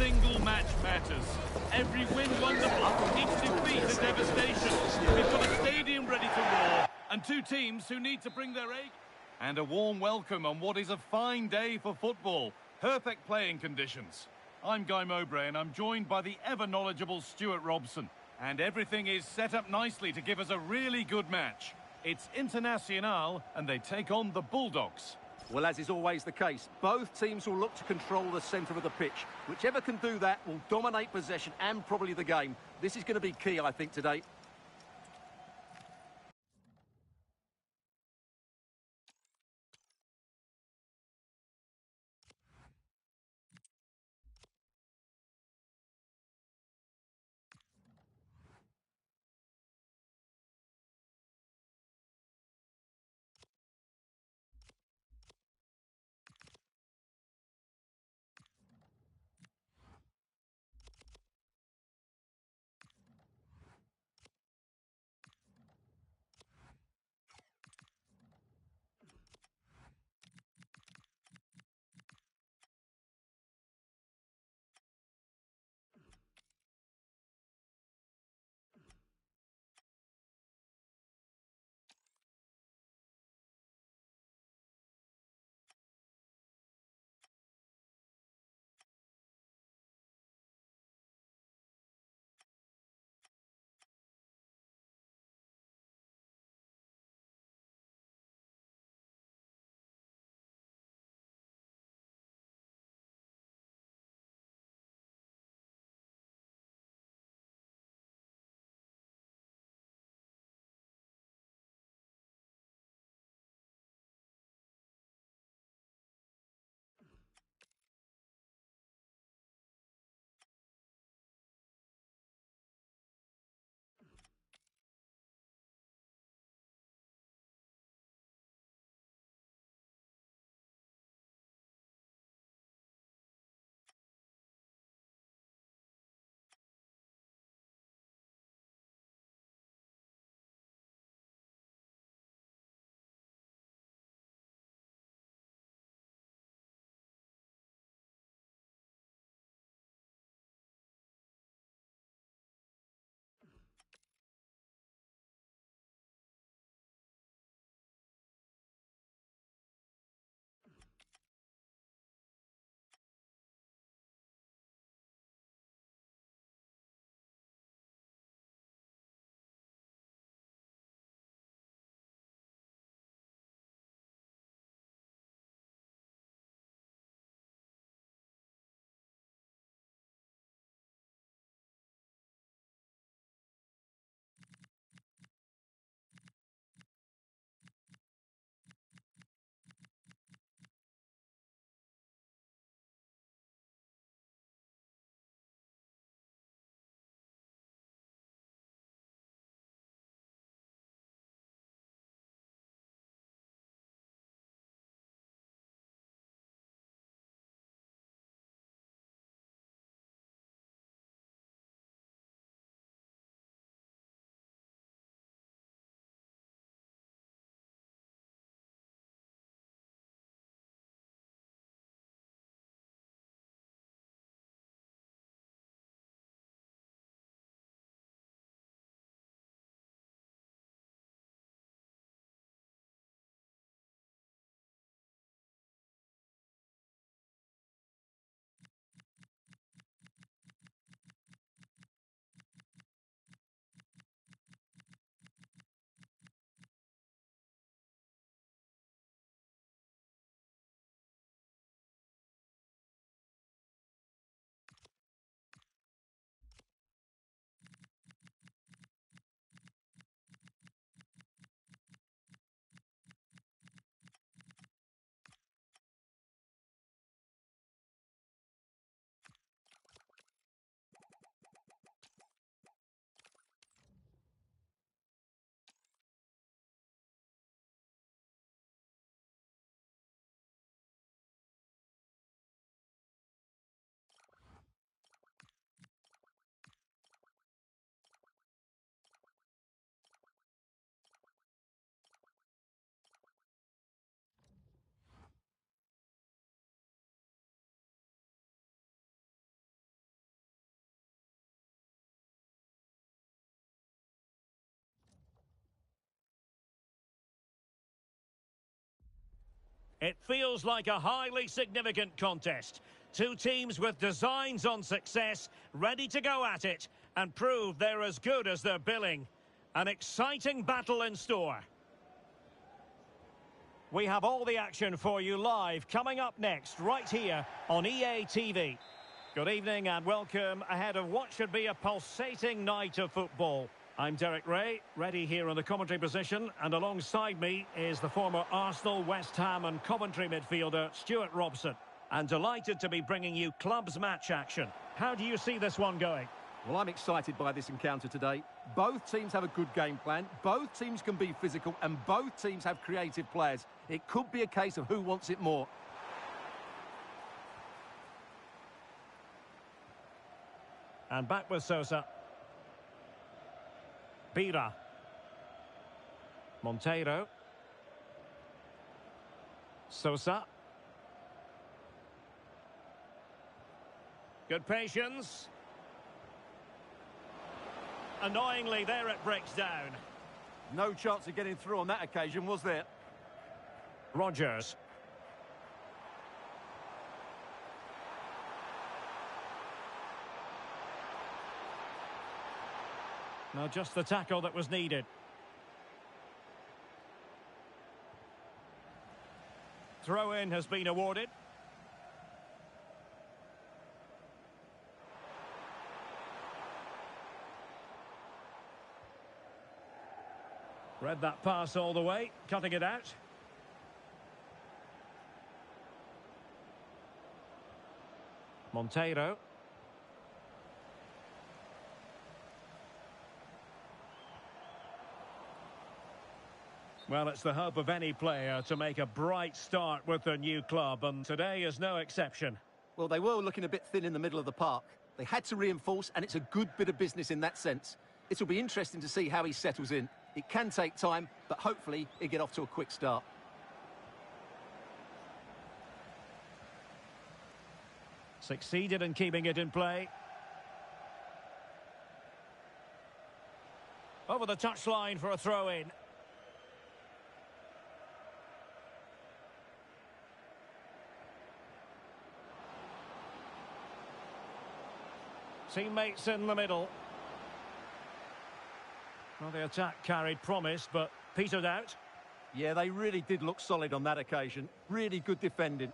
single match matters. Every win wonderful, each defeat a devastation. We've got a stadium ready to roar, and two teams who need to bring their A. And a warm welcome on what is a fine day for football. Perfect playing conditions. I'm Guy Mowbray, and I'm joined by the ever-knowledgeable Stuart Robson. And everything is set up nicely to give us a really good match. It's Internacional, and they take on the Bulldogs. Well, as is always the case, both teams will look to control the centre of the pitch. Whichever can do that will dominate possession and probably the game. This is going to be key, I think, today. It feels like a highly significant contest. Two teams with designs on success, ready to go at it and prove they're as good as their billing. An exciting battle in store. We have all the action for you live coming up next, right here on EA TV. Good evening and welcome ahead of what should be a pulsating night of football. I'm Derek Ray, ready here in the commentary position, and alongside me is the former Arsenal, West Ham and Coventry midfielder Stuart Robson. And delighted to be bringing you clubs match action. How do you see this one going? Well, I'm excited by this encounter today. Both teams have a good game plan, both teams can be physical, and both teams have creative players. It could be a case of who wants it more. And back with Sosa. Bira. Monteiro. Sosa. Good patience. Annoyingly, there it breaks down. No chance of getting through on that occasion, was there? Rodgers. Now just the tackle that was needed. Throw-in has been awarded. Read that pass all the way, cutting it out. Monteiro. Well, it's the hope of any player to make a bright start with their new club, and today is no exception. Well, they were looking a bit thin in the middle of the park. They had to reinforce, and it's a good bit of business in that sense. It'll be interesting to see how he settles in. It can take time, but hopefully he'll get off to a quick start. Succeeded in keeping it in play. Over the touchline for a throw-in. Teammates in the middle. Well, the attack carried promise, but petered out. Yeah, they really did look solid on that occasion. Really good defending.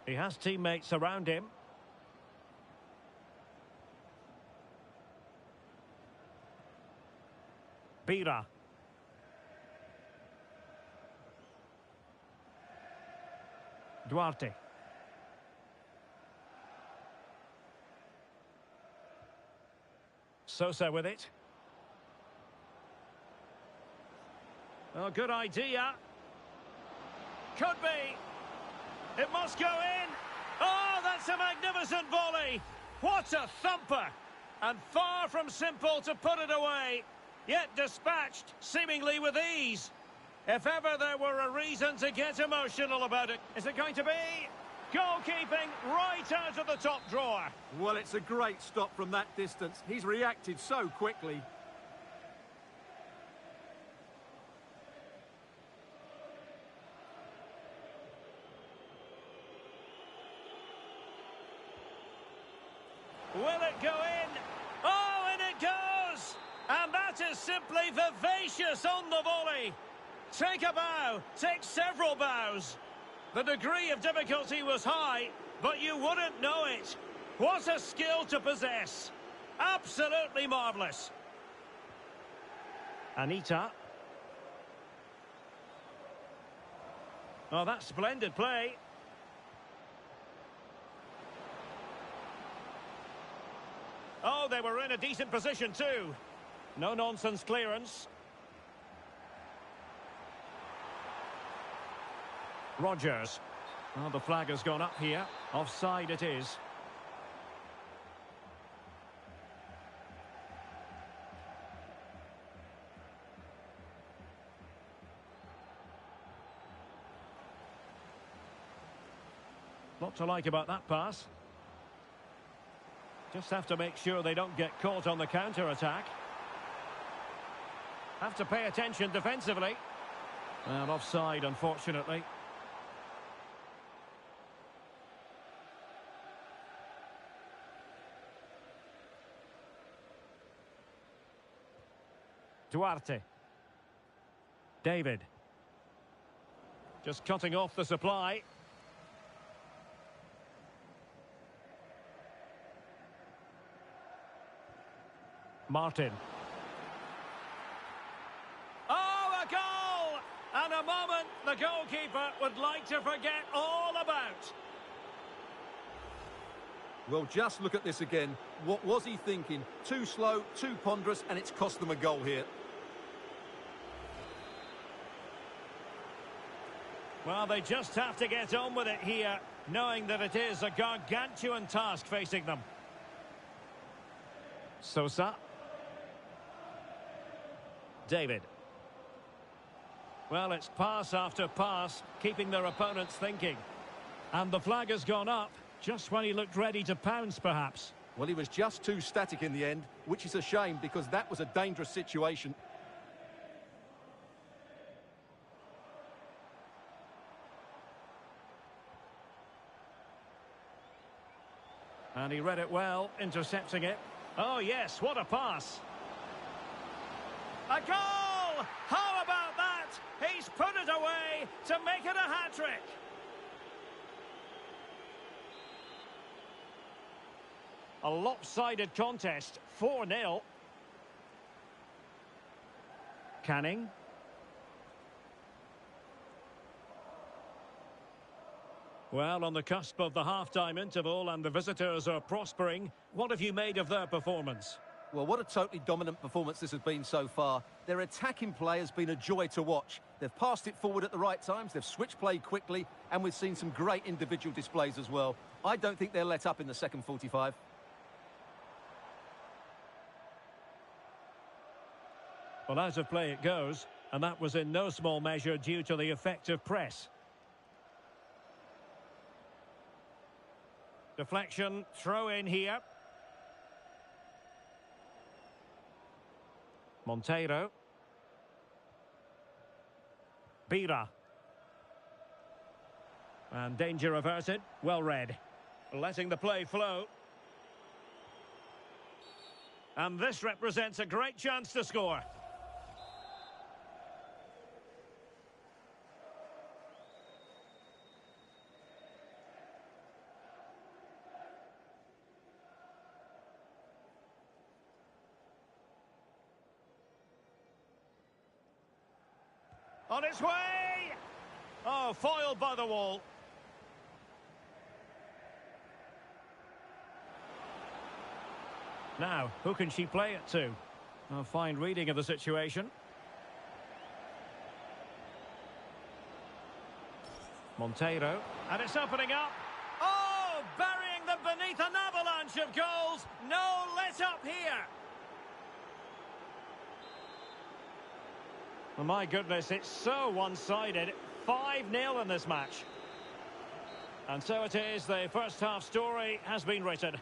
He has teammates around him. Bira. Duarte. Sosa with it. Oh, good idea. Could be. It must go in. Oh, that's a magnificent volley. What a thumper. And far from simple to put it away. Yet dispatched seemingly with ease. If ever there were a reason to get emotional about it, is it going to be? Goalkeeping right out of the top drawer. Well, it's a great stop from that distance. He's reacted so quickly. Will it go in? Oh, and it goes! And that is simply vivacious on the volley. Take a bow, take several bows. The degree of difficulty was high, but you wouldn't know it. What a skill to possess. Absolutely marvellous. Anita. Oh, that's splendid play. Oh, they were in a decent position too. No-nonsense clearance. Rodgers. Oh, the flag has gone up here. Offside it is. Lot to like about that pass. Just have to make sure they don't get caught on the counter-attack. Have to pay attention defensively. And offside, unfortunately. Duarte. David. Just cutting off the supply. Martin. Oh, a goal! And a moment the goalkeeper would like to forget all about. Well, just look at this again. What was he thinking? Too slow, too ponderous, and it's cost them a goal here. Well, they just have to get on with it here, knowing that it is a gargantuan task facing them. Sosa. David. Well, it's pass after pass, keeping their opponents thinking. And the flag has gone up, just when he looked ready to pounce, perhaps. Well, he was just too static in the end, which is a shame because that was a dangerous situation. And he read it well, intercepting it. Oh, yes, what a pass. A goal! How about that? He's put it away to make it a hat-trick. A lopsided contest, 4-0. Canning. Well, on the cusp of the half-time interval and the visitors are prospering, what have you made of their performance? Well, what a totally dominant performance this has been so far. Their attacking play has been a joy to watch. They've passed it forward at the right times, they've switched play quickly, and we've seen some great individual displays as well. I don't think they'll let up in the second 45. Well, out of play it goes, and that was in no small measure due to the effective press. Deflection, throw in here. Monteiro. Bira. And danger averted, well read. Letting the play flow. And this represents a great chance to score. On its way! Oh, foiled by the wall. Now, who can she play it to? A fine reading of the situation. Monteiro. And it's opening up. Oh, burying them beneath an avalanche of goals. No let up here. Well, my goodness, it's so one-sided. 5-0 in this match. And so it is, the first half story has been written.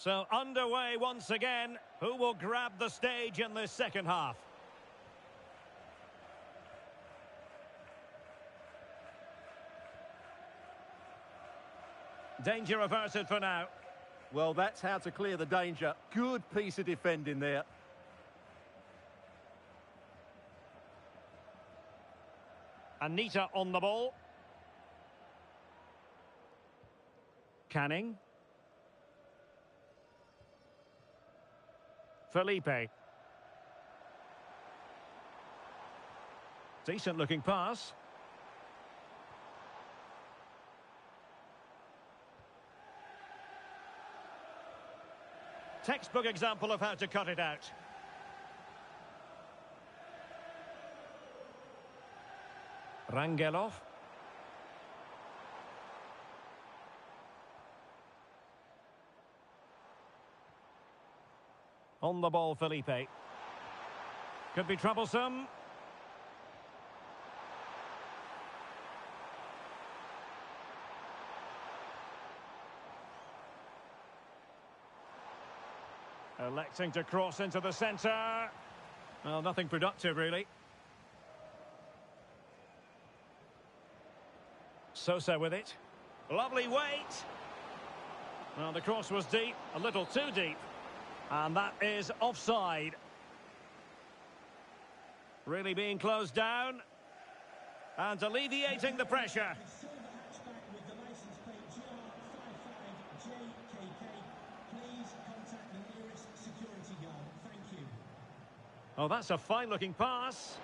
So underway once again. Who will grab the stage in this second half? Danger averted for now. Well, that's how to clear the danger. Good piece of defending there. Anita on the ball. Canning. Felipe. Decent looking pass. Textbook example of how to cut it out. Rangelov. On the ball, Felipe. Could be troublesome. Electing to cross into the centre. Well, nothing productive, really. Sosa with it. Lovely weight. Well, the cross was deep, a little too deep. And that is offside. Really being closed down. And alleviating the pressure. Oh, that's a fine-looking pass.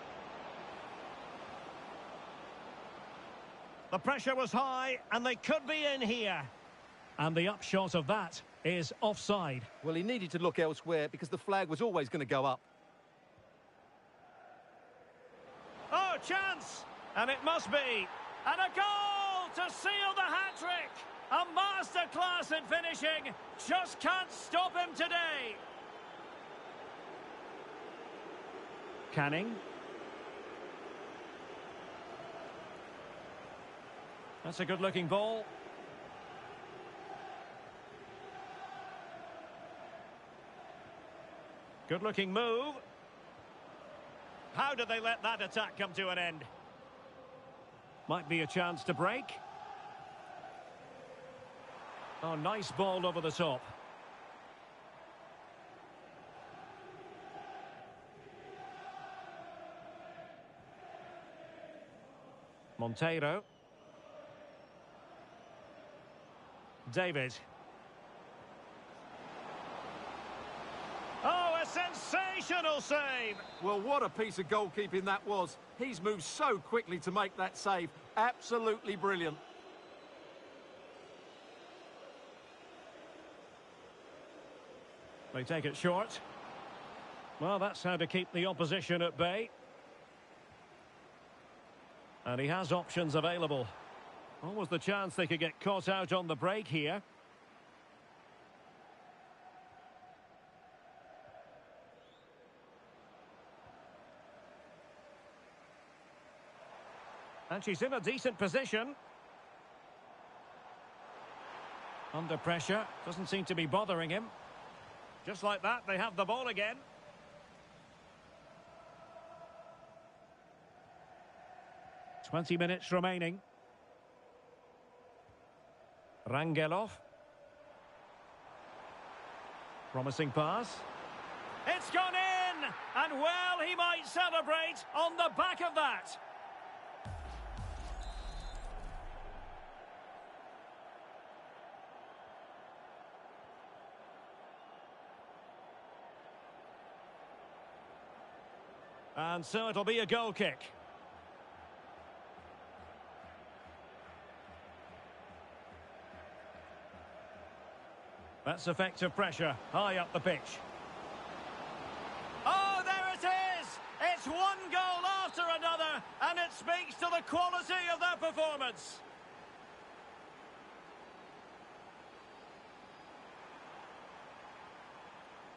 The pressure was high, and they could be in here. And the upshot of that is offside. Well, he needed to look elsewhere because the flag was always going to go up. Oh, chance! And it must be. And a goal to seal the hat-trick. A masterclass in finishing. Just can't stop him today. Canning. That's a good-looking ball. Good-looking move. How do they let that attack come to an end? Might be a chance to break. Oh, nice ball over the top. Monteiro. David. Oh, a sensational save! Well, what a piece of goalkeeping that was. He's moved so quickly to make that save. Absolutely brilliant. They take it short. Well, that's how to keep the opposition at bay. And he has options available. Almost the chance they could get caught out on the break here. And she's in a decent position. Under pressure. Doesn't seem to be bothering him. Just like that, they have the ball again. "20 minutes remaining. Rangelov. Promising pass. It's gone in! And well, he might celebrate on the back of that. And so it'll be a goal kick. That's effective pressure, high up the pitch. Oh, there it is! It's one goal after another, and it speaks to the quality of their performance.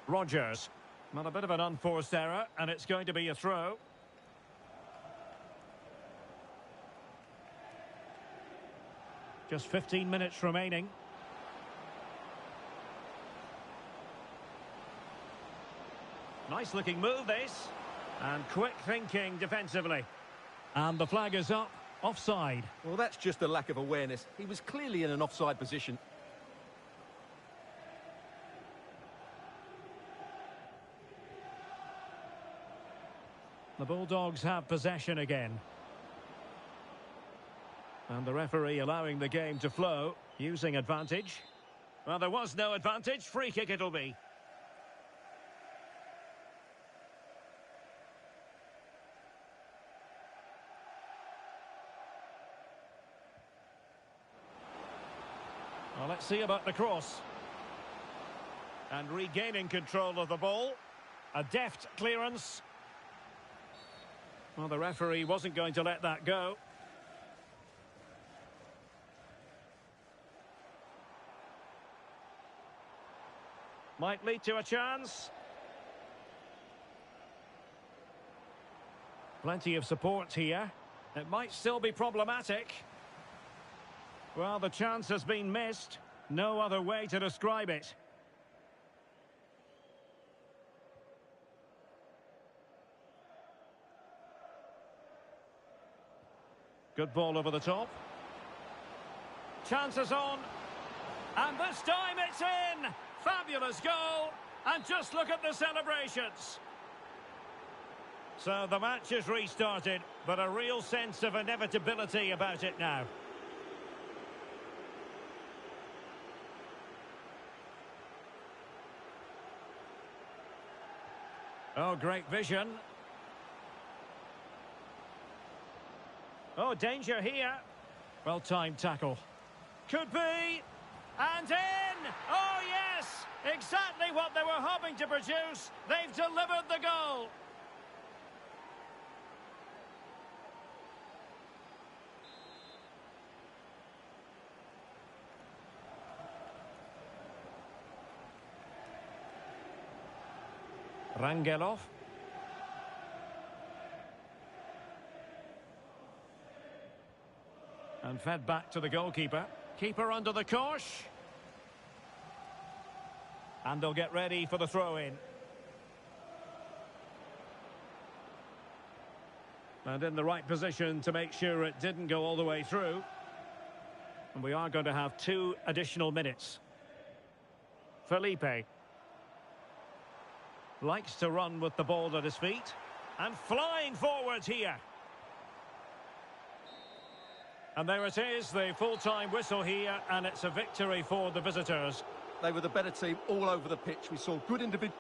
Rogers. Well, a bit of an unforced error, and it's going to be a throw. Just 15 minutes remaining. Nice looking move, this. And quick thinking defensively. And the flag is up, offside. Well, that's just a lack of awareness. He was clearly in an offside position. The Bulldogs have possession again. And the referee allowing the game to flow, using advantage. Well, there was no advantage. Free kick it'll be. Well, let's see about the cross. And regaining control of the ball. A deft clearance. Well, the referee wasn't going to let that go. Might lead to a chance. Plenty of support here. It might still be problematic. Well, the chance has been missed. No other way to describe it. Good ball over the top. Chances on. And this time it's in! Fabulous goal. And just look at the celebrations. So the match is restarted, but a real sense of inevitability about it now. Oh, great vision. Oh, danger here. Well-timed tackle. Could be. And in! Oh, yes! Exactly what they were hoping to produce. They've delivered the goal. Rangelov. And fed back to the goalkeeper. Keeper under the cosh. And they'll get ready for the throw-in. And in the right position to make sure it didn't go all the way through. And we are going to have 2 additional minutes. Felipe. Likes to run with the ball at his feet. And flying forward here. And there it is, the full-time whistle here, and it's a victory for the visitors. They were the better team all over the pitch. We saw good individual...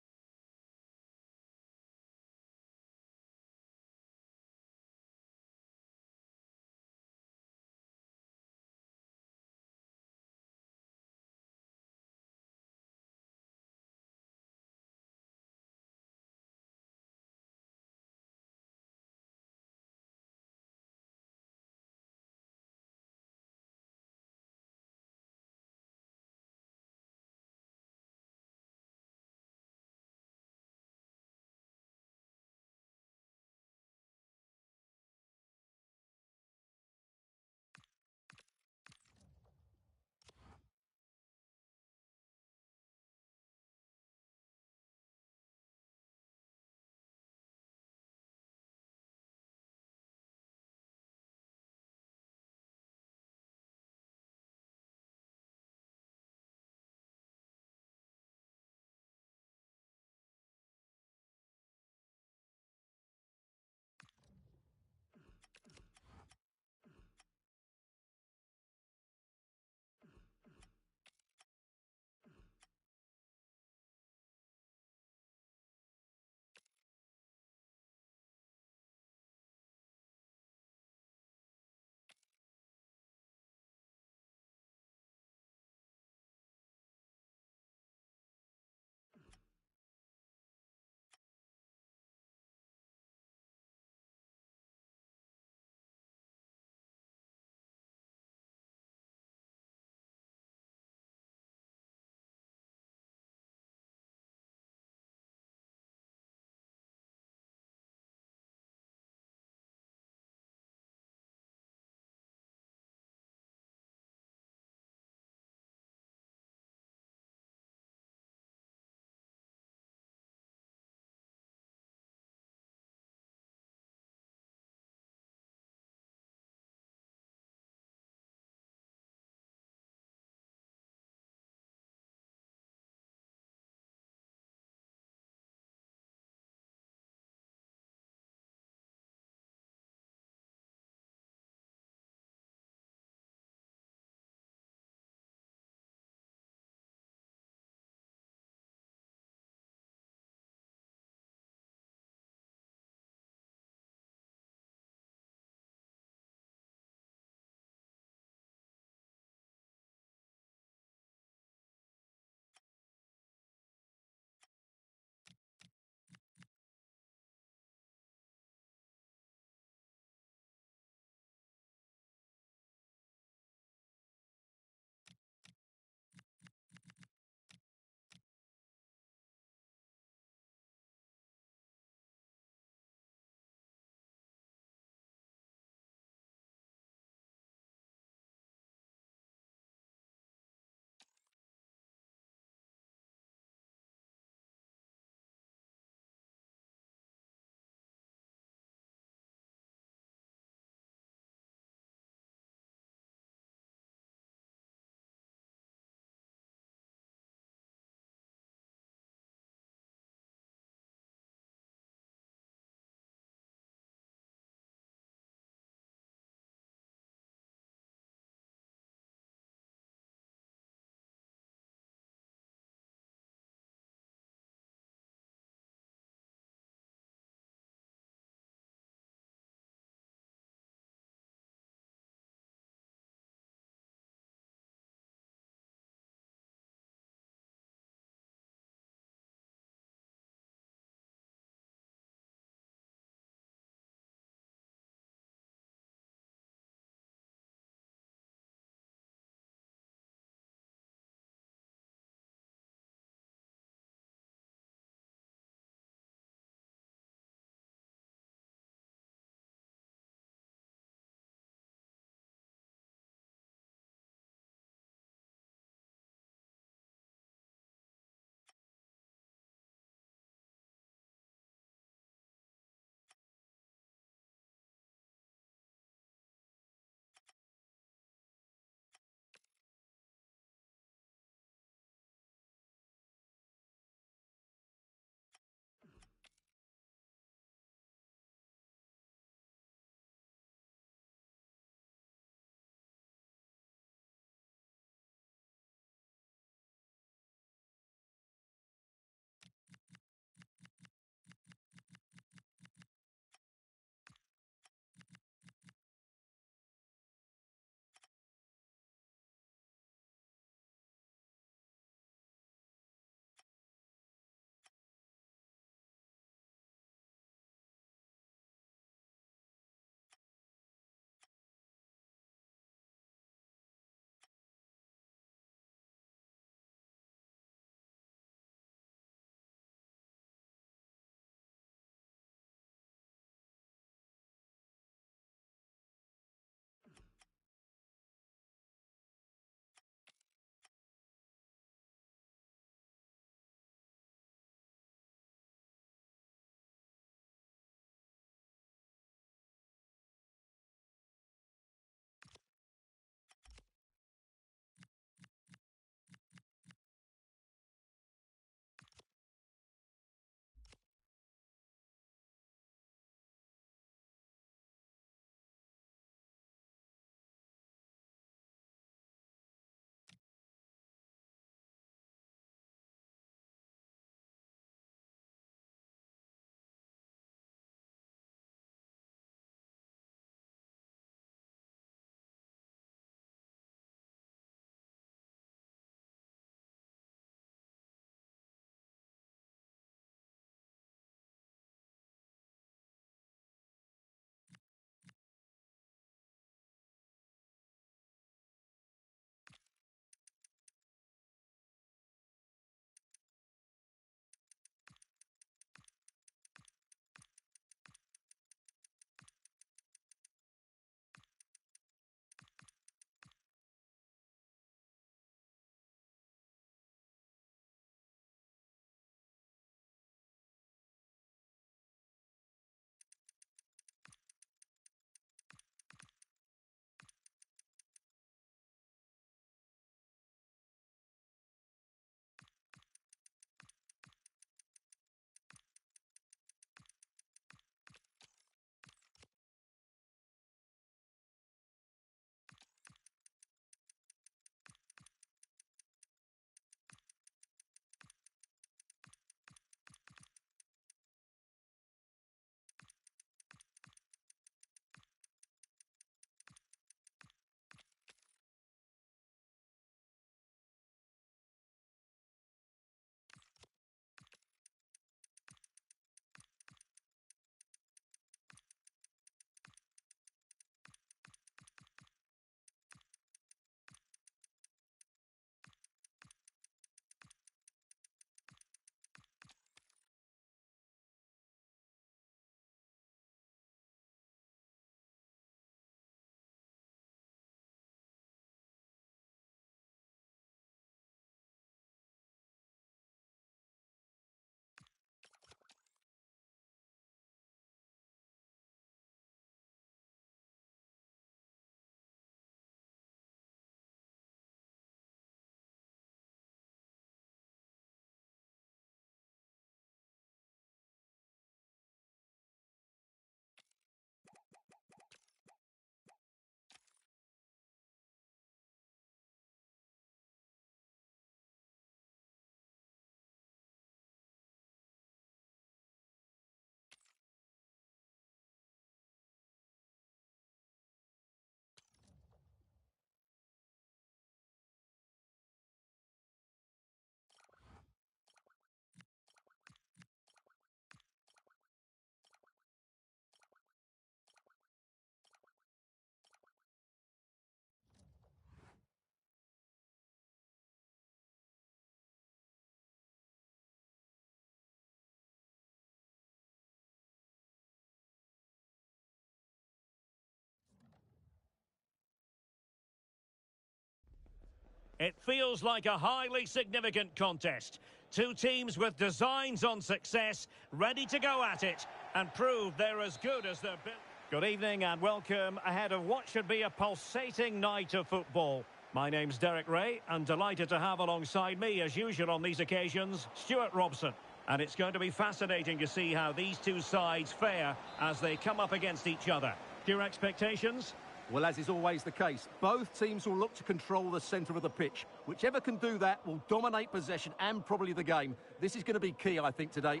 It feels like a highly significant contest. Two teams with designs on success, ready to go at it and prove they're as good as they're built. Good evening and welcome ahead of what should be a pulsating night of football. My name's Derek Ray and delighted to have alongside me, as usual on these occasions, Stuart Robson. And it's going to be fascinating to see how these two sides fare as they come up against each other. Your expectations? Well, as is always the case, both teams will look to control the centre of the pitch. Whichever can do that will dominate possession and probably the game. This is going to be key, I think, today.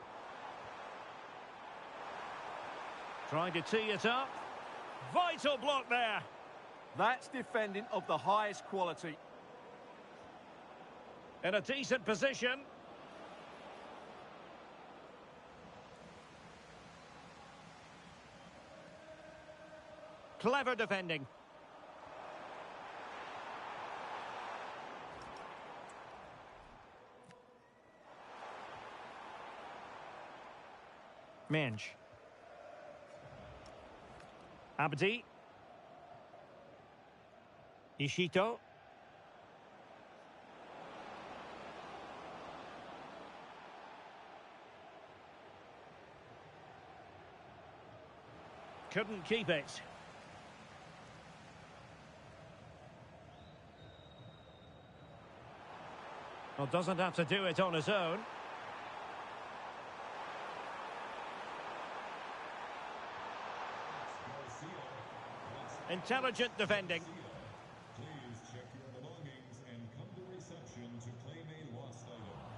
Trying to tee it up. Vital block there. That's defending of the highest quality. In a decent position. Clever defending. Mensch. Abdi. Ishito. Couldn't keep it. Well, doesn't have to do it on his own. Intelligent defending.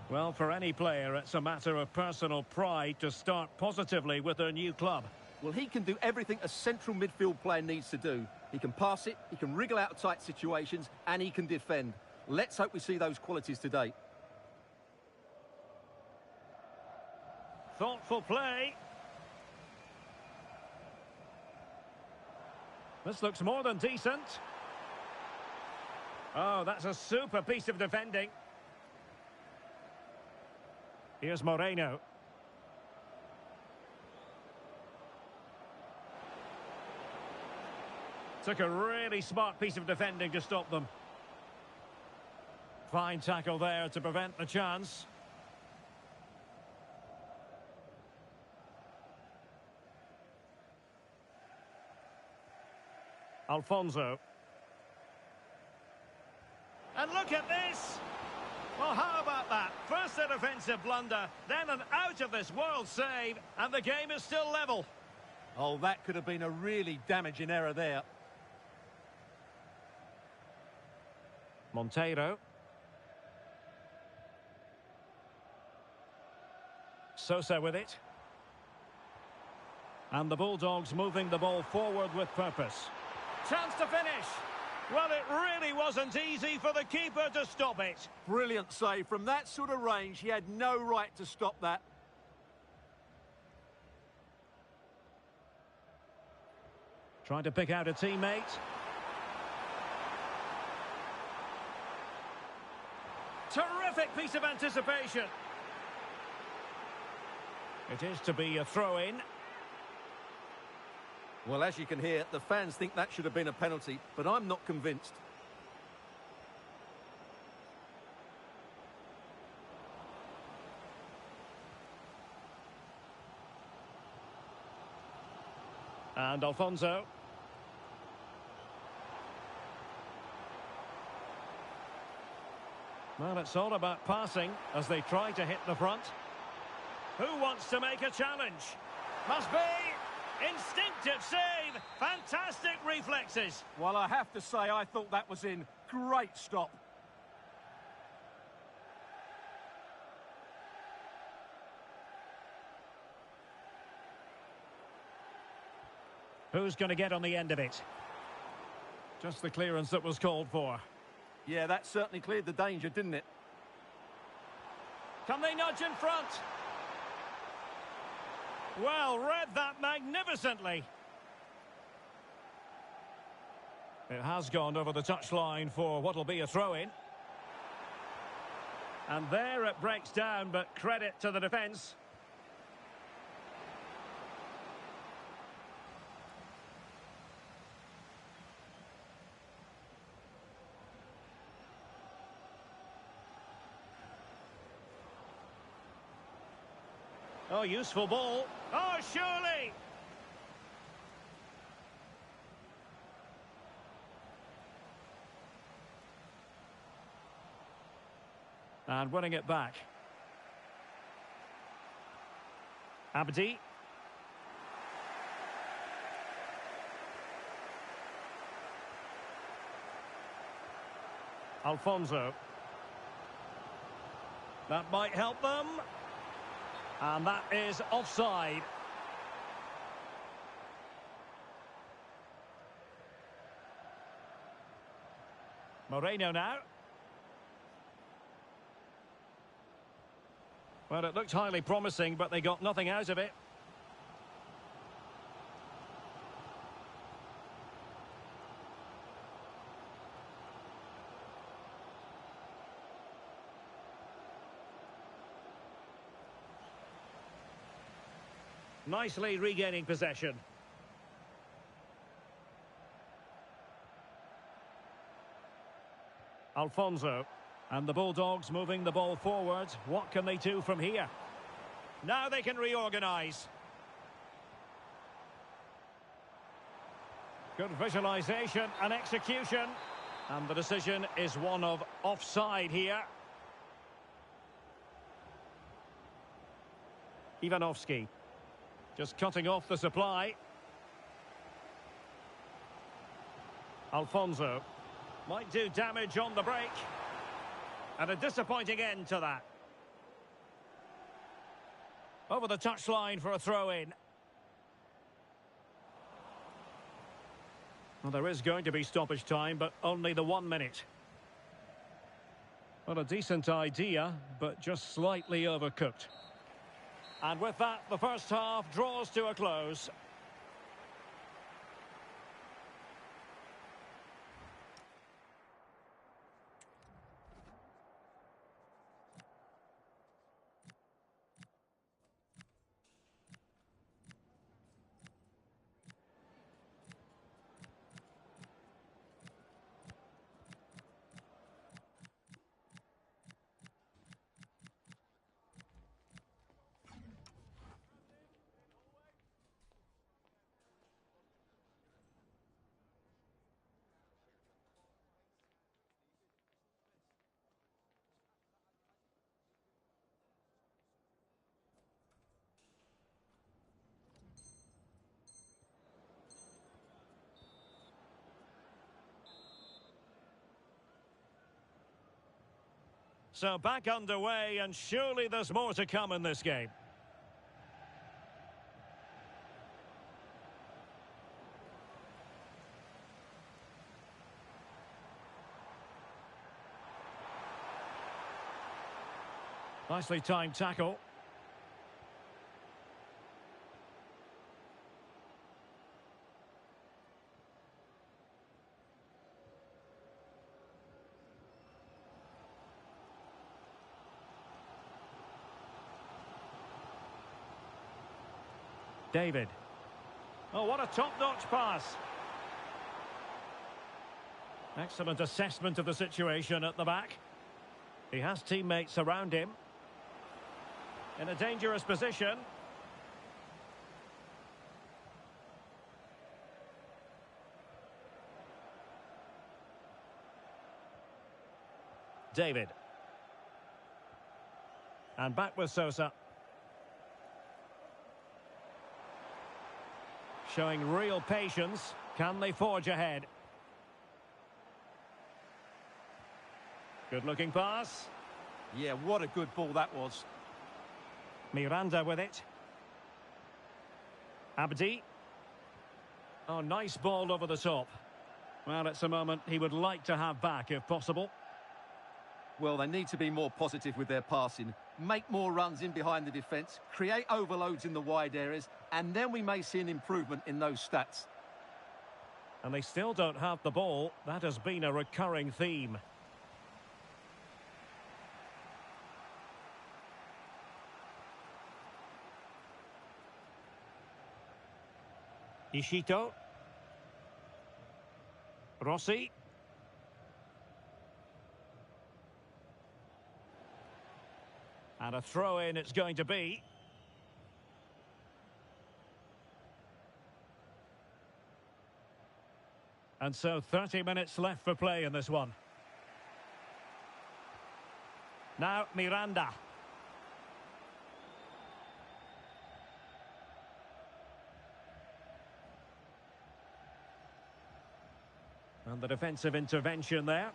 Well, for any player, it's a matter of personal pride to start positively with their new club. Well, he can do everything a central midfield player needs to do. He can pass it, he can wriggle out of tight situations, and he can defend. Let's hope we see those qualities today. Thoughtful play. This looks more than decent. Oh, that's a super piece of defending. Here's Moreno. Took a really smart piece of defending to stop them. Fine tackle there to prevent the chance. Alfonso. And look at this! Well, how about that? First a defensive blunder, then an out-of-this-world save, and the game is still level. Oh, that could have been a really damaging error there. Monteiro. Sosa with it. And the Bulldogs moving the ball forward with purpose. Chance to finish. Well, it really wasn't easy for the keeper to stop it. Brilliant save. From that sort of range, he had no right to stop that. Trying to pick out a teammate. Terrific piece of anticipation. It is to be a throw-in. Well, as you can hear, the fans think that should have been a penalty, but I'm not convinced. And Alfonso. Well, it's all about passing as they try to hit the front. Who wants to make a challenge? Must be. Instinctive save. Fantastic reflexes. Well, I have to say, I thought that was in. Great stop. Who's going to get on the end of it? Just the clearance that was called for. Yeah, that certainly cleared the danger, didn't it? Can they nudge in front? Well, read that magnificently. It has gone over the touchline for what will be a throw-in. And there it breaks down, but credit to the defence. Oh, useful ball. Oh, surely! And winning it back. Abdi. Alfonso. That might help them. And that is offside. Moreno now. Well, it looked highly promising, but they got nothing out of it. Nicely regaining possession. Alfonso. And the Bulldogs moving the ball forward. What can they do from here? Now they can reorganise. Good visualisation and execution. And the decision is one of offside here. Ivanovski. Just cutting off the supply. Alfonso. Might do damage on the break. And a disappointing end to that. Over the touchline for a throw-in. Well, there is going to be stoppage time, but only the 1 minute. Well, a decent idea, but just slightly overcooked. And with that, the first half draws to a close. So back underway, and surely there's more to come in this game. Nicely timed tackle. David. Oh, what a top-notch pass. Excellent assessment of the situation at the back. He has teammates around him. In a dangerous position. David. And back with Sosa. Showing real patience. Can they forge ahead? Good looking pass. Yeah, what a good ball that was. Miranda with it. Abdi. Oh, nice ball over the top. Well, it's a moment he would like to have back if possible. Well, they need to be more positive with their passing. Make more runs in behind the defence, create overloads in the wide areas, and then we may see an improvement in those stats. And they still don't have the ball. That has been a recurring theme. Ishito. Rossi. And a throw-in it's going to be. And so 30 minutes left for play in this one. Now Miranda. And the defensive intervention there.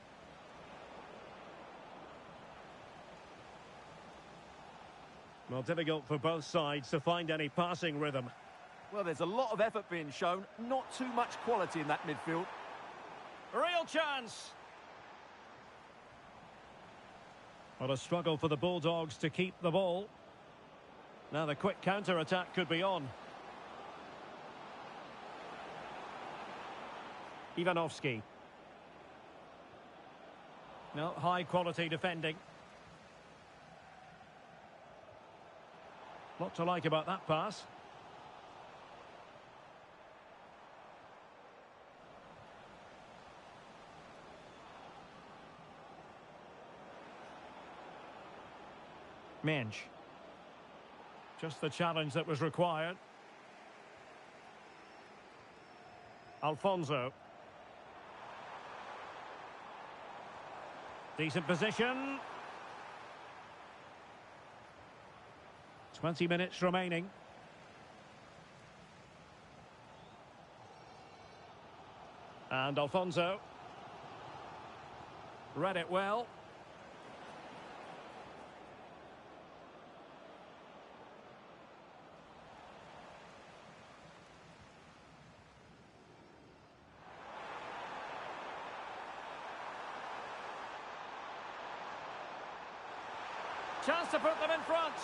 Well, difficult for both sides to find any passing rhythm. Well, there's a lot of effort being shown, not too much quality in that midfield. Real chance. What a struggle for the Bulldogs to keep the ball. Now the quick counter-attack could be on. Ivanovski. No, high-quality defending. Lot to like about that pass. Mensch. Just the challenge that was required. Alfonso. Decent position. 20 minutes remaining. And Alfonso. Read it well. Chance to put them in front.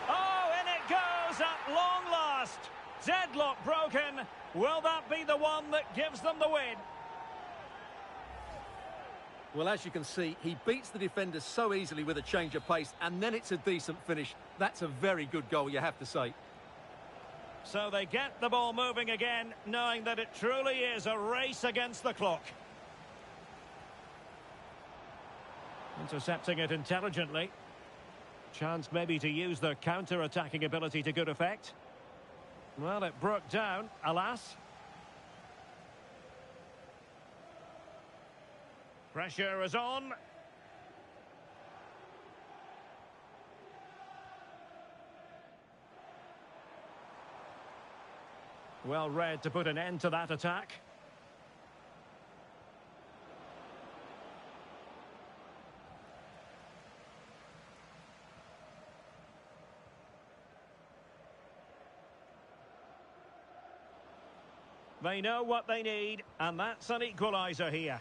Oh, in it goes at long last. Deadlock broken. Will that be the one that gives them the win? Well, as you can see, he beats the defender so easily with a change of pace, and then it's a decent finish. That's a very good goal, you have to say. So they get the ball moving again, knowing that it truly is a race against the clock. Intercepting it intelligently. Chance maybe to use their counter-attacking ability to good effect. Well, it broke down, alas. Pressure is on. Well read to put an end to that attack. They know what they need, and that's an equaliser here.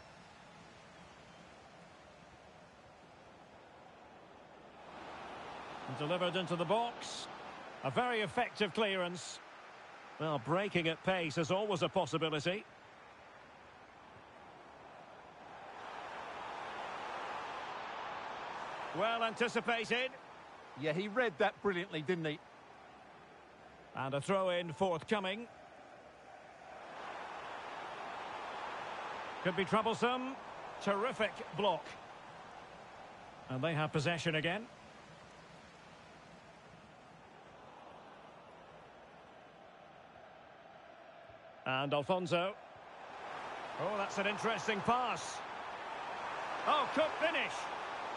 Delivered into the box. A very effective clearance. Well, breaking at pace is always a possibility. Well anticipated. Yeah, he read that brilliantly, didn't he? And a throw-in forthcoming. Could be troublesome. Terrific block. And they have possession again. And Alfonso. Oh, that's an interesting pass. Oh, good finish.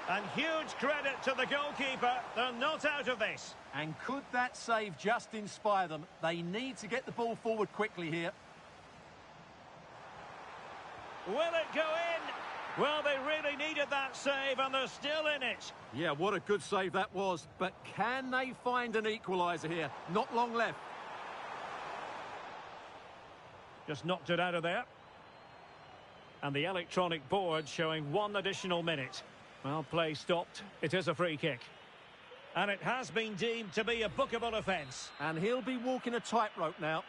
And huge credit to the goalkeeper. They're not out of this. And could that save just inspire them? They need to get the ball forward quickly here. Will it go in? Well, they really needed that save, and they're still in it. Yeah, what a good save that was. But can they find an equaliser here? Not long left. Just knocked it out of there. And the electronic board showing 1 additional minute. Well, play stopped. It is a free kick. And it has been deemed to be a bookable offence. And he'll be walking a tightrope now.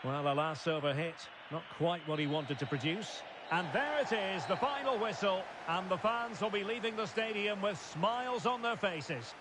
Well, a last over hit. Not quite what he wanted to produce. And there it is, the final whistle. And the fans will be leaving the stadium with smiles on their faces.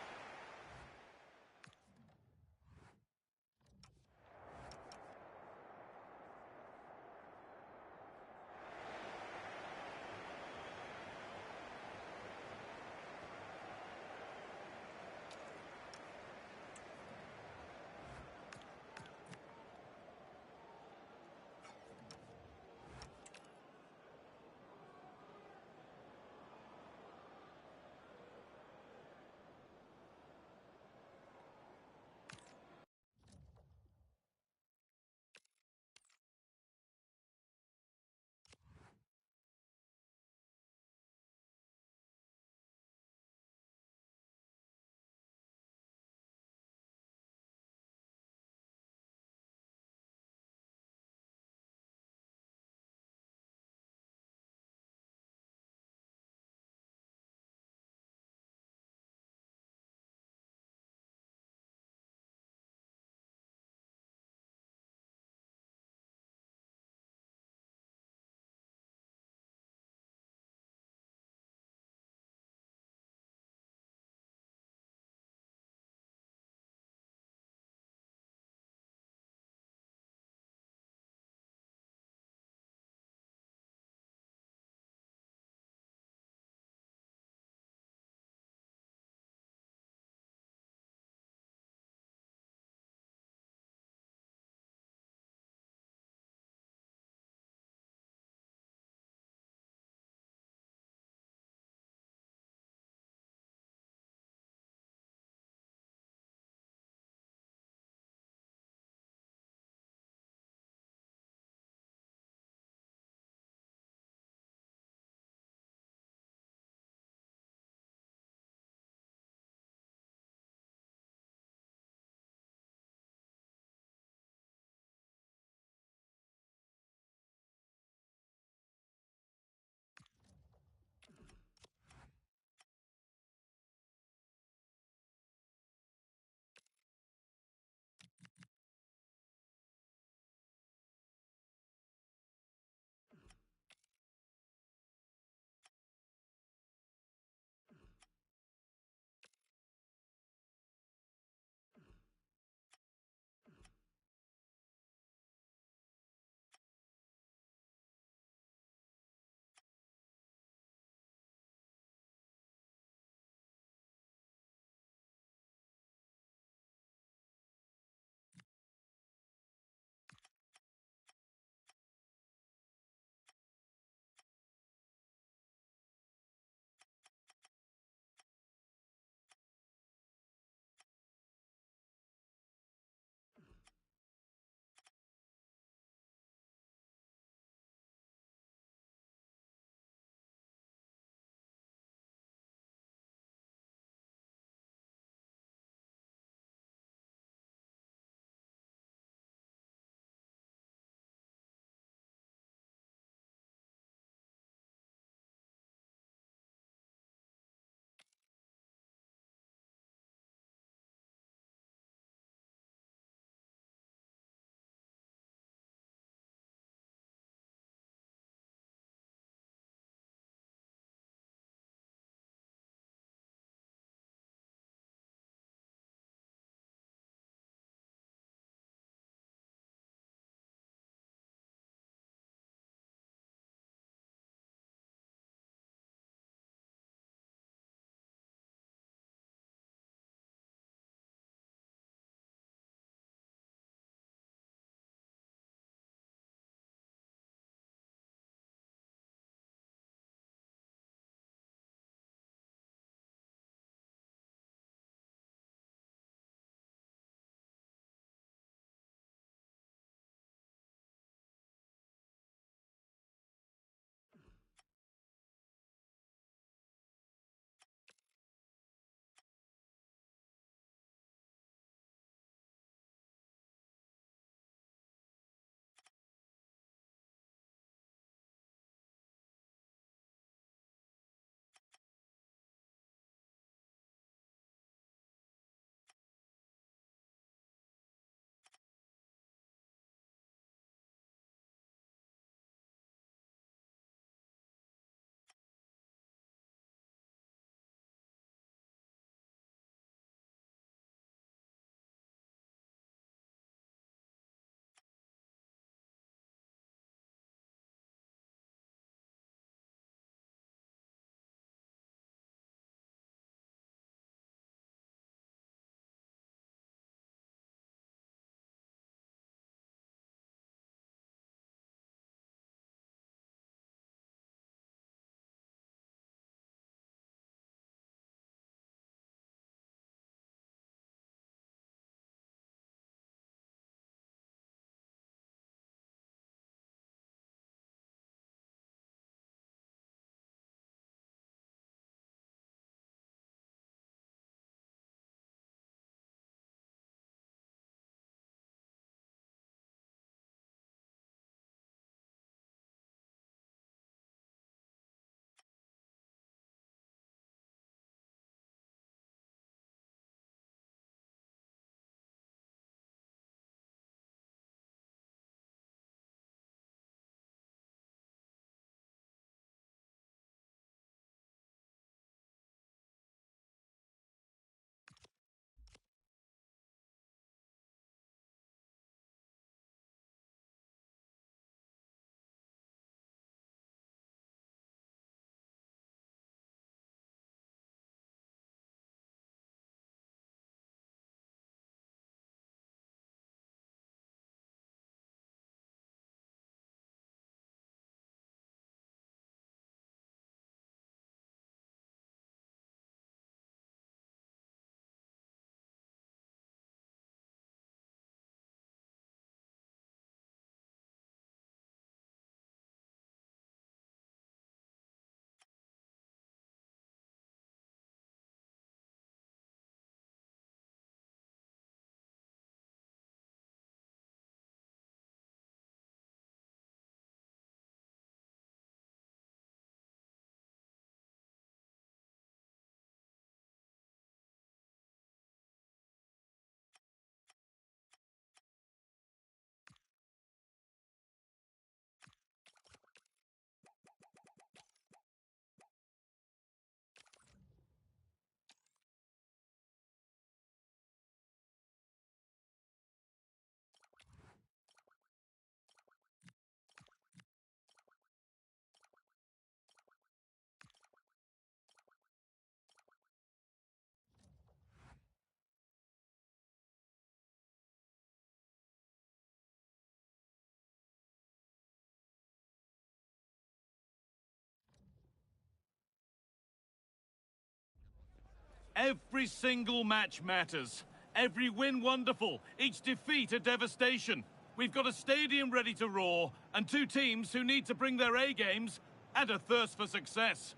Every single match matters. Every win wonderful, each defeat a devastation. We've got a stadium ready to roar, and two teams who need to bring their A-games and a thirst for success.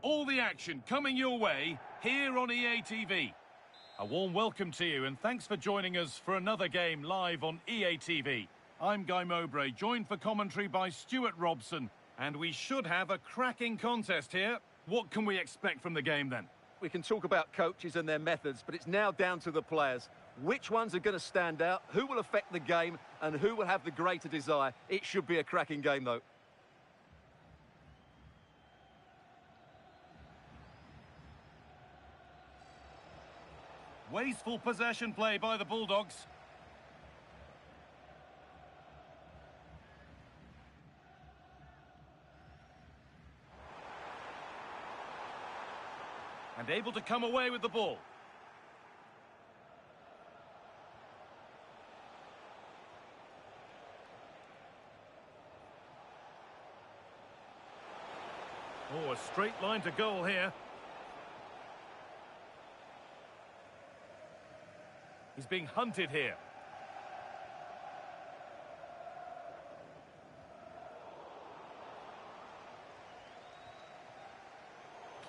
All the action coming your way here on EA TV. A warm welcome to you, and thanks for joining us for another game live on EA TV. I'm Guy Mowbray, joined for commentary by Stuart Robson, and we should have a cracking contest here. What can we expect from the game then? We can talk about coaches and their methods, but it's now down to the players. Which ones are going to stand out, who will affect the game, and who will have the greater desire? It should be a cracking game, though. Wasteful possession play by the Bulldogs. And able to come away with the ball. Oh, a straight line to goal here. He's being hunted here.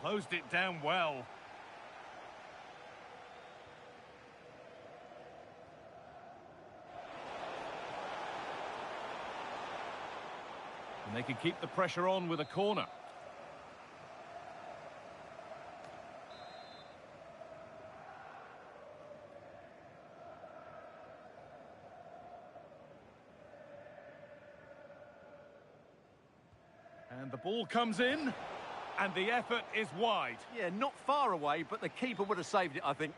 Closed it down well. And they can keep the pressure on with a corner. And the ball comes in. And the effort is wide. Yeah, not far away, but the keeper would have saved it, I think.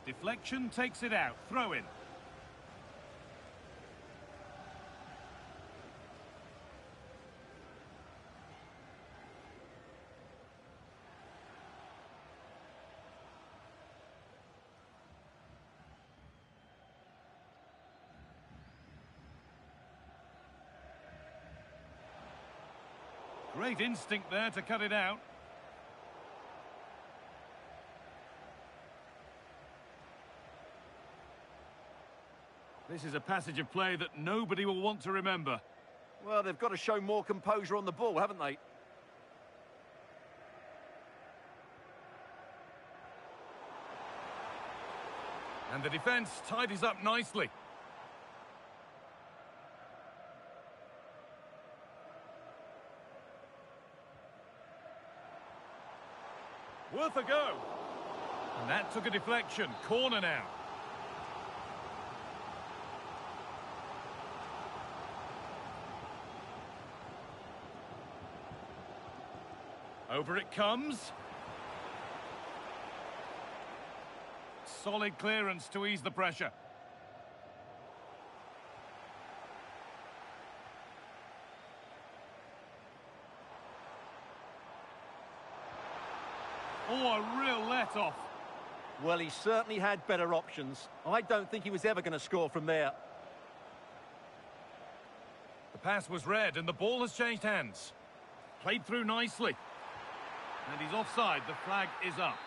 Deflection takes it out. Throw in. Great instinct there to cut it out. This is a passage of play that nobody will want to remember. Well, they've got to show more composure on the ball, haven't they? And the defence tidies up nicely. Worth a go. And that took a deflection. Corner now. Over it comes. Solid clearance to ease the pressure. Oh, a real let-off. Well, he certainly had better options. I don't think he was ever going to score from there. The pass was read and the ball has changed hands. Played through nicely. And he's offside. The flag is up.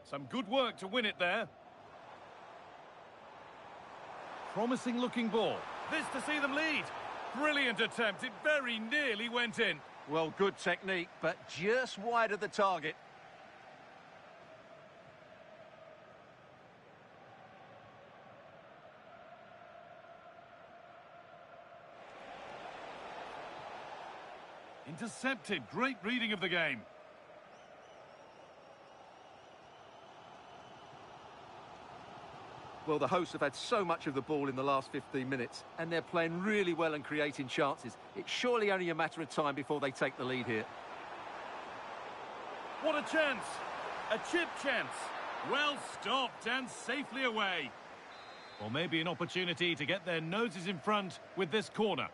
Some good work to win it there. Promising looking ball. This to see them lead. Brilliant attempt. It very nearly went in. Well, good technique, but just wide of the target. Intercepted. Great reading of the game. Well, the hosts have had so much of the ball in the last 15 minutes, and they're playing really well and creating chances. It's surely only a matter of time before they take the lead here. What a chance! A chip chance. Well stopped and safely away. Or maybe an opportunity to get their noses in front with this corner.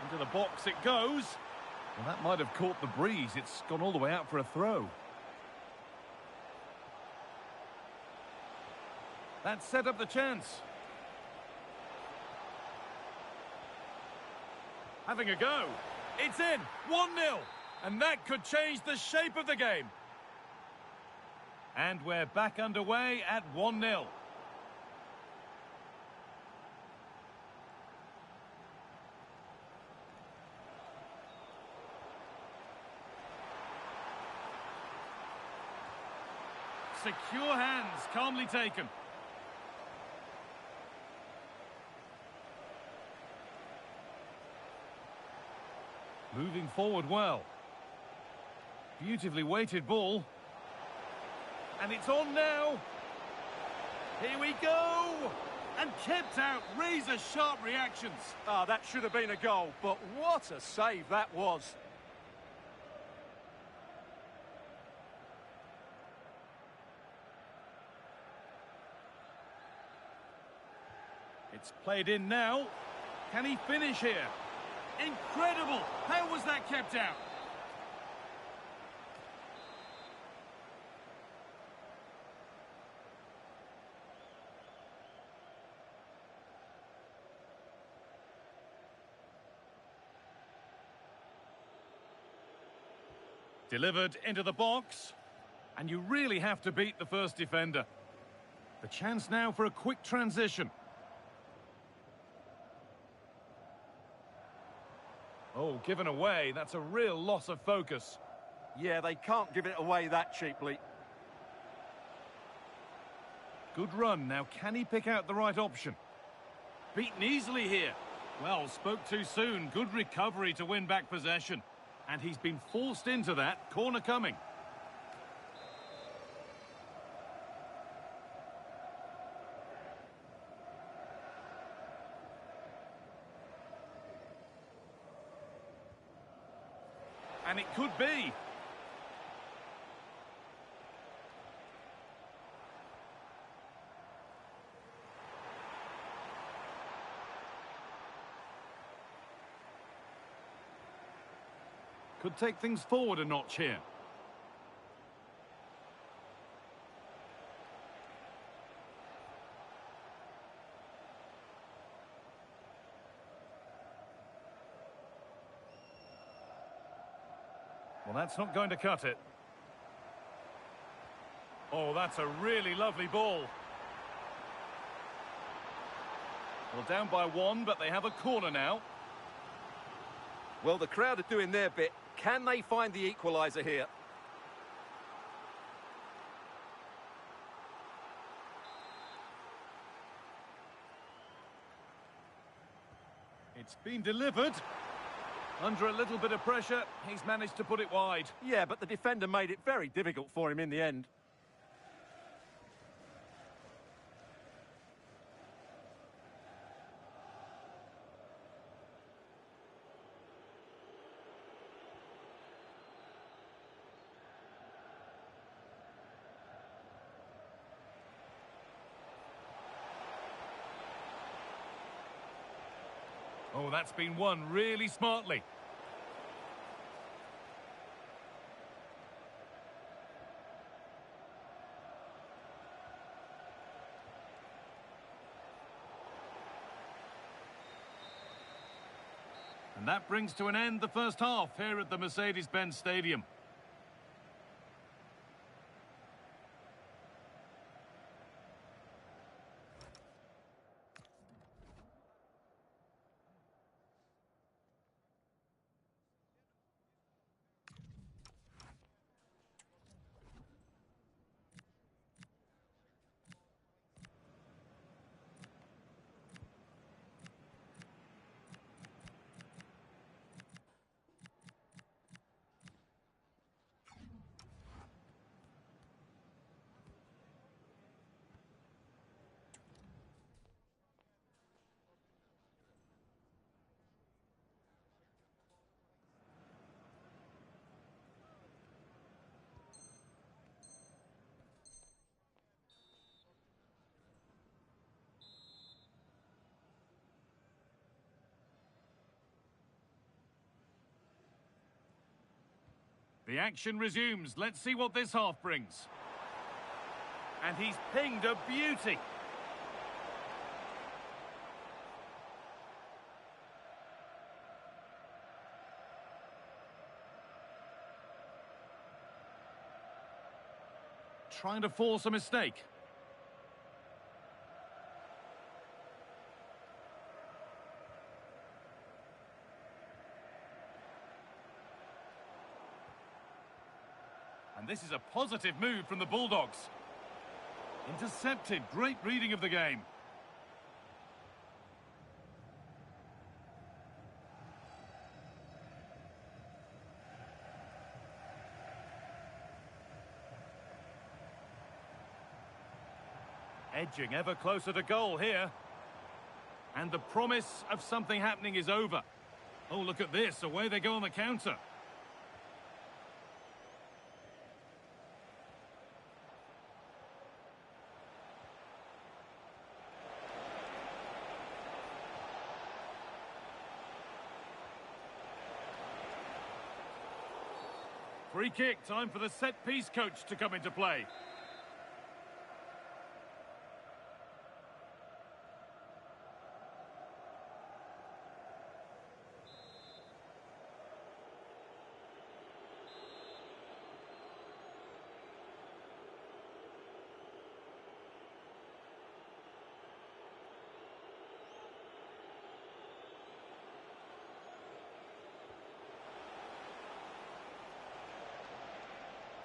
Into the box it goes. Well, that might have caught the breeze. It's gone all the way out for a throw. That set up the chance. Having a go. It's in. 1-0. And that could change the shape of the game. And we're back underway at 1-0. Secure hands, calmly taken. Moving forward well. Beautifully weighted ball. And it's on now. Here we go. And kept out. Razor-sharp reactions. Ah, that should have been a goal, but what a save that was. It's played in now. Can he finish here? Incredible! How was that kept out? Delivered into the box. And you really have to beat the first defender. The chance now for a quick transition. Oh, given away. That's a real loss of focus. Yeah, they can't give it away that cheaply. Good run. Now, can he pick out the right option? Beaten easily here. Well, spoke too soon. Good recovery to win back possession. And he's been forced into that. Corner coming. And it could be. Could take things forward a notch here. Well, that's not going to cut it. Oh, that's a really lovely ball. Well, down by one, but they have a corner now. Well, the crowd are doing their bit. Can they find the equaliser here? It's been delivered. Under a little bit of pressure, he's managed to put it wide. Yeah, but the defender made it very difficult for him in the end. Oh, that's been won really smartly. And that brings to an end the first half here at the Mercedes-Benz Stadium. The action resumes. Let's see what this half brings. And he's pinged a beauty. Trying to force a mistake. And this is a positive move from the Bulldogs. Intercepted. Great reading of the game. Edging ever closer to goal here. And the promise of something happening is over. Oh, look at this. Away they go on the counter. Free kick, time for the set-piece coach to come into play.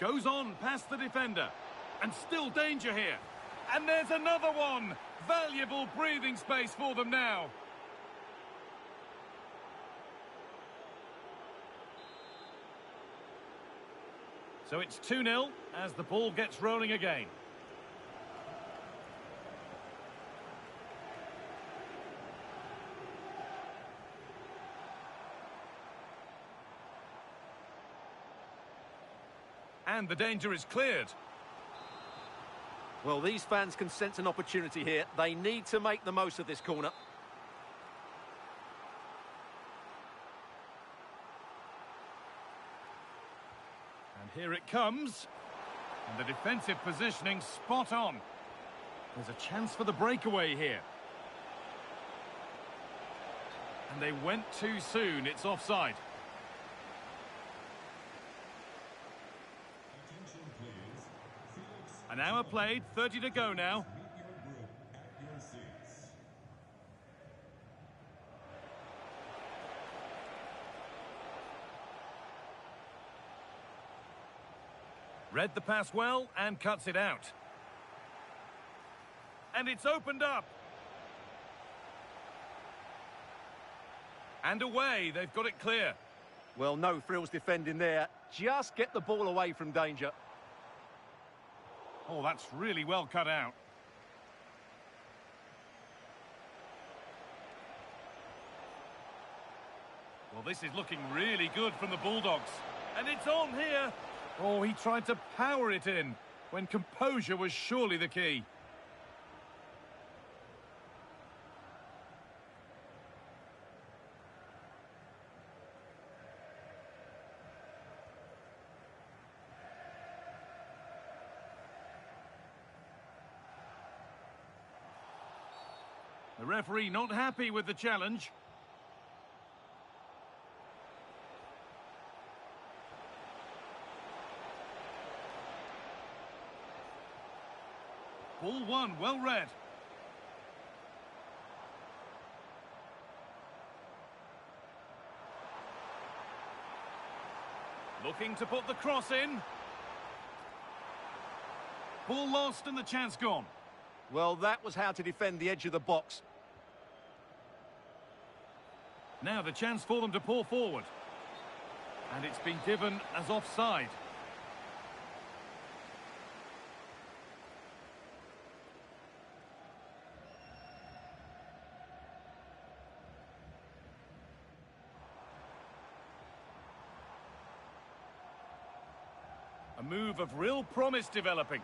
Goes on past the defender. And still danger here. And there's another one. Valuable breathing space for them now. So it's 2-0 as the ball gets rolling again. And the danger is cleared. Well, these fans can sense an opportunity here. They need to make the most of this corner. And here it comes. And the defensive positioning spot on. There's a chance for the breakaway here. And they went too soon. It's offside. An hour played, 30 to go now. Read the pass well and cuts it out. And it's opened up. And away, they've got it clear. Well, no frills defending there. Just get the ball away from danger. Oh, that's really well cut out. Well, this is looking really good from the Bulldogs. And it's on here. Oh, he tried to power it in when composure was surely the key. The referee not happy with the challenge. Ball one, well read. Looking to put the cross in. Ball lost and the chance gone. Well, that was how to defend the edge of the box. Now the chance for them to pull forward. And it's been given as offside. A move of real promise developing.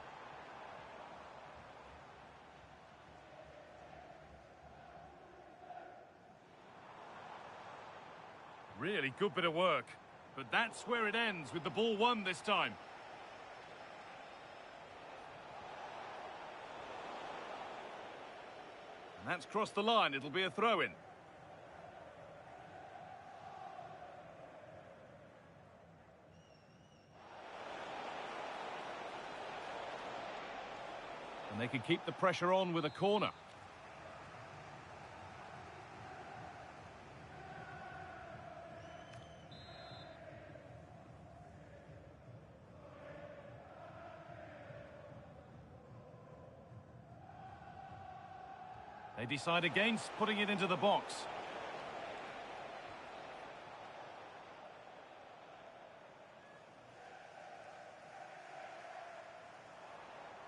Really good bit of work. But that's where it ends, with the ball won this time. And that's crossed the line. It'll be a throw-in. And they can keep the pressure on with a corner. They decide against putting it into the box.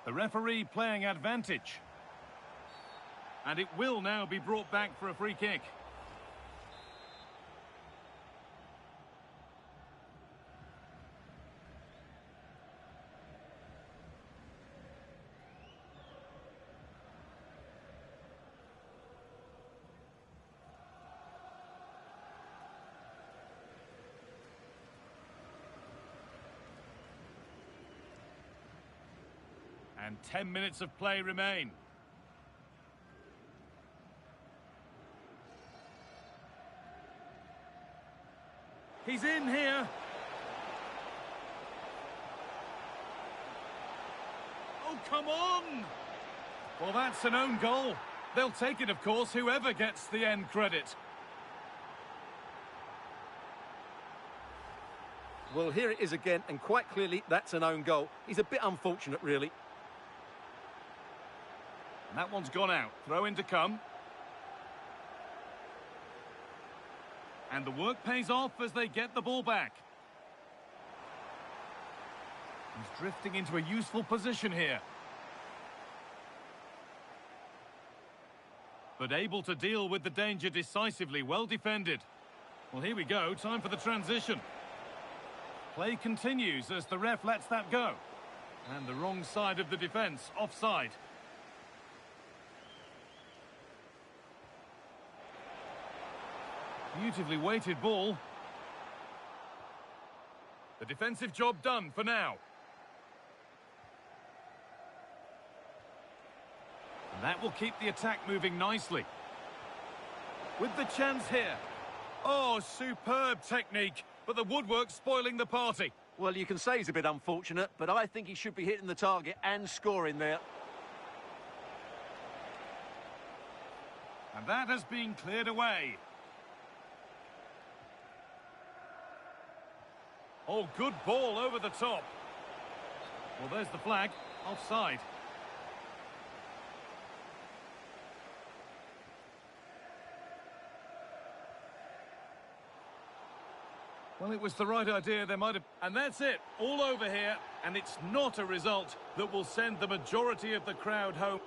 The referee playing advantage. And it will now be brought back for a free kick. And 10 minutes of play remain. He's in here. Oh, come on! Well, that's an own goal. They'll take it, of course, whoever gets the end credit. Well, here it is again, and quite clearly that's an own goal. He's a bit unfortunate, really. And that one's gone out. Throw in to come. And the work pays off as they get the ball back. He's drifting into a useful position here. But able to deal with the danger decisively. Well defended. Well, here we go. Time for the transition. Play continues as the ref lets that go. And the wrong side of the defence, offside. Beautifully weighted ball. The defensive job done for now. And that will keep the attack moving nicely. With the chance here. Oh, superb technique. But the woodwork spoiling the party. Well, you can say he's a bit unfortunate, but I think he should be hitting the target and scoring there. And that has been cleared away. Oh, good ball over the top. Well, there's the flag. Offside. Well, it was the right idea. They might have... And that's it. All over here. And it's not a result that will send the majority of the crowd home.